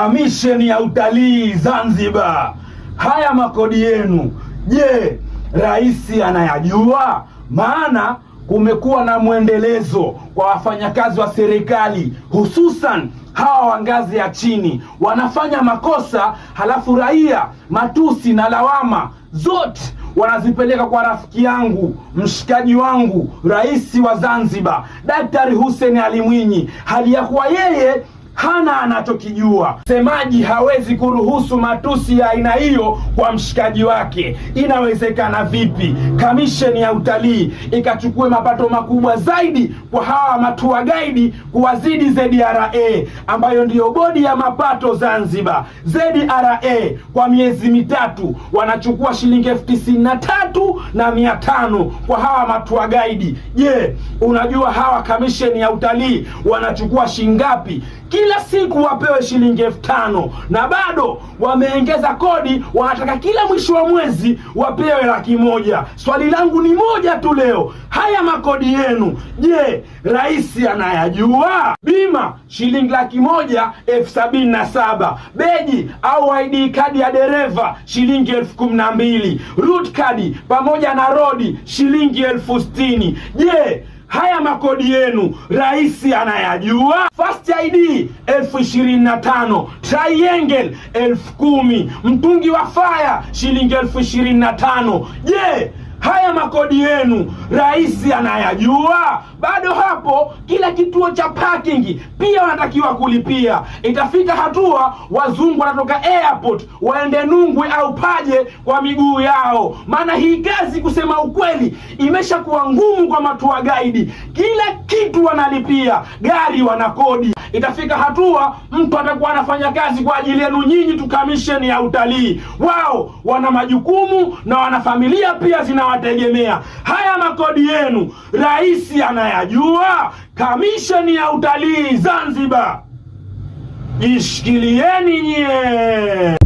Kamisheni ya Utalii Zanzibar, haya makodi yenu, je, rais anayajua? Maana kumekuwa na mwendelezo kwa wafanyakazi wa serikali, hususan hawa wa ngazi ya chini, wanafanya makosa, halafu raia matusi na lawama zote wanazipeleka kwa rafiki yangu, mshikaji wangu, rais wa Zanzibar, Daktari Hussein Ali Mwinyi, hali ya kuwa yeye hana anachokijua. Msemaji hawezi kuruhusu matusi ya aina hiyo kwa mshikaji wake. Inawezekana vipi kamisheni ya utalii ikachukue mapato makubwa zaidi kwa hawa matua guide kuwazidi ZRA, ambayo ndiyo bodi ya mapato Zanzibar? ZRA kwa miezi mitatu wanachukua shilingi 93,500 kwa hawa matua guide. Je, unajua hawa kamisheni ya utalii wanachukua shingapi? Kila siku wapewe shilingi 5,000 na bado wameongeza kodi, wanataka kila mwisho wa mwezi wapewe 100,000. Swali langu ni moja tu leo, haya makodi yenu, je, rais anayajua? Bima shilingi 1,177,000, beji au ID kadi ya dereva shilingi 12,000, root card pamoja na rodi shilingi 60,000. Je, haya makodi yenu rais anayajua? First ID 25,000, triangle 10,000, mtungi wa fire shilingi 25,000. Je, haya makodi yenu rais anayajua? Bado hapo, kila kituo cha parking pia wanatakiwa kulipia. Itafika hatua wazungu wanatoka airport waende Nungwi au Paje kwa miguu yao, maana hii kazi kusema ukweli imeshakuwa ngumu kwa matua guide. Kila kitu wanalipia, gari wanakodi. Itafika hatua mtu atakuwa anafanya kazi kwa ajili yenu nyinyi tu, kamisheni ya utalii. Wao wana majukumu na wana familia pia zinawategemea. Haya makodi yenu rais anayajua? Kamisheni ya utalii Zanzibar, jishikilieni nyie.